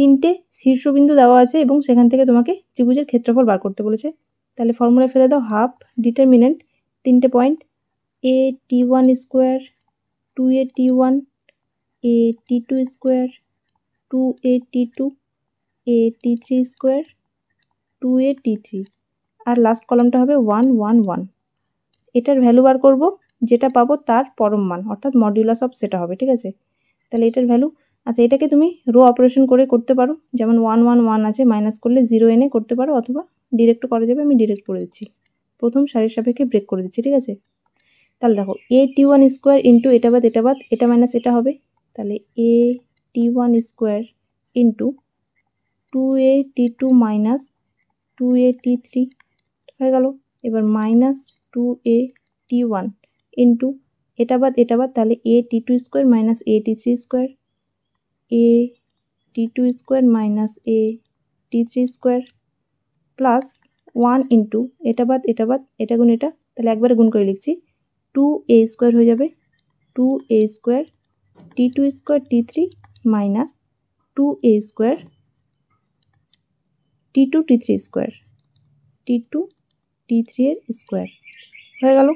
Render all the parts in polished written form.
তিনটে শীর্ষবিন্দু দেওয়া আছে এবং সেখান থেকে তোমাকে ত্রিভুজের ক্ষেত্রফল বার করতে বলেছে। তাহলে ফর্মুলা ফেলে দাও, হাফ ডিটারমিনেন্ট তিনটে পয়েন্ট এ T1 square 2a T1 a T2 square 2a T2 a T3 square 2a T3 আর লাস্ট কলামটা হবে 1 1 1। এটার ভ্যালু বার করব, যেটা পাবো তার পরম মান অর্থাৎ মডিউলাস অফ সেটা হবে। ঠিক আছে, তাহলে এটার ভ্যালু, আচ্ছা এটাকে তুমি রো অপারেশন করে করতে পারো, যেমন 1 1 1 আছে, মাইনাস করলে 0 এনে করতে পারো, অথবা ডিরেক্ট করা যাবে। আমি ডিরেক্ট করে দিচ্ছি, প্রথম সারির সাপেক্ষে ব্রেক করে দিচ্ছি। ঠিক আছে, তাহলে দেখো এ T1 স্কোয়ার ইন্টু এটা বাদ এটা মাইনাস এটা হবে, তাহলে এ T1 square into 2a T2 minus 2a T3 হয়ে গেল। এবার মাইনাস 2a T1 ইন্টু এটা বাদ তাহলে a T2 square minus a T3 square a T2 square minus a T3 square plus 1 into এটা বাদ এটা গুণ এটা, তাহলে একবারে গুণ করে লিখছি 2a স্কোয়ার হয়ে যাবে 2a square T2 square T3 minus 2a square T2 T3 square T2 T3 এর স্কোয়ার হয়ে গেল।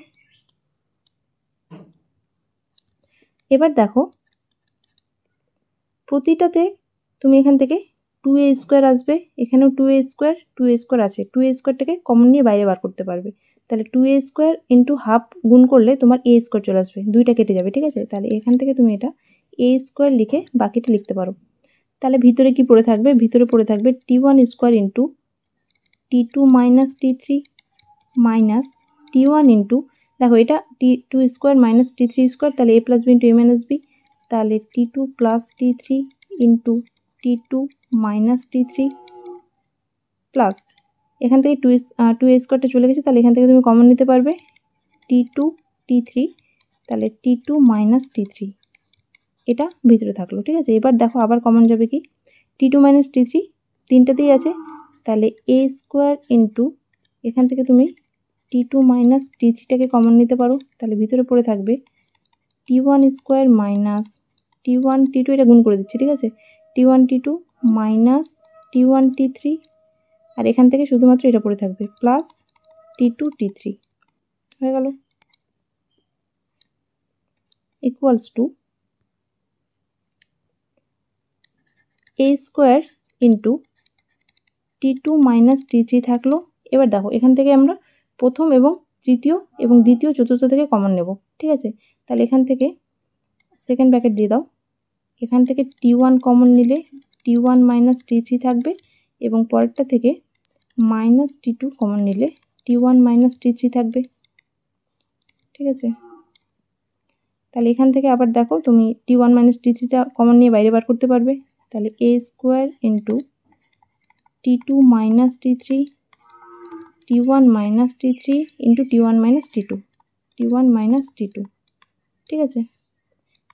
এবার দেখো প্রতিটাতে তুমি এখান থেকে 2a স্কোয়ার আসবে, এখানেও 2a স্কোয়ার আছে, 2a স্কোয়ারটাকে কমন নিয়ে বাইরে বার করতে পারবে। তাহলে 2a স্কোয়ার ইন্টু হাফ গুণ করলে তোমার a স্কোয়ার চলে আসবে, দুইটা কেটে যাবে। ঠিক আছে, তাহলে এখান থেকে তুমি এটা a স্কোয়ার লিখে বাকিটা লিখতে পারো। তাহলে ভিতরে কি পড়ে থাকবে, ভিতরে পড়ে থাকবে T1 square into T2 minus T3 minus T1 into, দেখো এটা T2 square minus T3 square, তাহলে a plus B into a minus B, তাহলে T2 plus T3 into T2 minus T3 plus এখান থেকে 2a স্কোয়ারটা চলে গেছে, তাহলে এখান থেকে তুমি কমন নিতে পারবে T2 T3, তাহলে T2 মাইনাস T3 এটা ভিতরে থাকলো। ঠিক আছে, এবার দেখো আবার কমন যাবে কি T2 মাইনাস T3 তিনটাতেই আছে, তাহলে a স্কোয়ার ইন্টু এখান থেকে তুমি T2 মাইনাস T3টাকে কমন নিতে পারো, তাহলে ভিতরে পড়ে থাকবে T1 square minus T1 T2, এটা গুণ করে দিচ্ছি। ঠিক আছে, T1 T2 minus T1 T3 আর এখান থেকে শুধুমাত্র এটা পড়ে থাকবে প্লাস T2 T3 হয়ে গেল, equals to a square into T2 minus T3 থাকলো। এবার দেখো এখান থেকে আমরা প্রথম এবং তৃতীয় এবং দ্বিতীয় চতুর্থ থেকে কমন নেব। ঠিক আছে, তাহলে এখান থেকে সেকেন্ড ব্র্যাকেট দিয়ে দাও, এখান থেকে T1 কমন নিলে T1 মাইনাস T3 থাকবে এবং পরেরটা থেকে মাইনাস T2 কমন নিলে T1 মাইনাস T3 থাকবে। ঠিক আছে, তাহলে এখান থেকে আবার দেখো তুমি T1 মাইনাস T3টা কমন নিয়ে বাইরে বার করতে পারবে, তাহলে a square into T2 minus T3 T1 minus T3 into T1 minus T2 T1 minus T2। ঠিক আছে,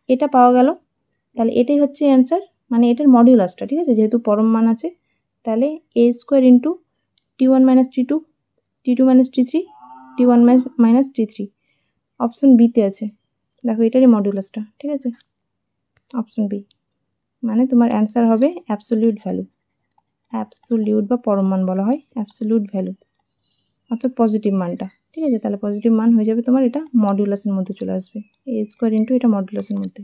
এটা পাওয়া গেল। তাহলে এটাই হচ্ছে অ্যান্সার, মানে এটার মডিউলাসটা। ঠিক আছে, যেহেতু পরম মান আছে, তাহলে a square into T1 minus T2 T2 minus T3 T1 minus T3 option বিতে আছে। দেখো এটারই মডিউলাসটা। ঠিক আছে, অপশন বি, মানে তোমার অ্যান্সার হবে অ্যাবসোলিউট ভ্যালু। অ্যাবসোলিউট বা পরম মান বলা হয় অ্যাবসোলিউট ভ্যালু, অর্থাৎ পজিটিভ মানটা। ঠিক আছে, তাহলে পজিটিভ মান হয়ে যাবে তোমার, এটা মডিউলাসের মধ্যে চলে আসবে, a স্কোয়ার ইন্টু এটা মডিউলাসের মধ্যে।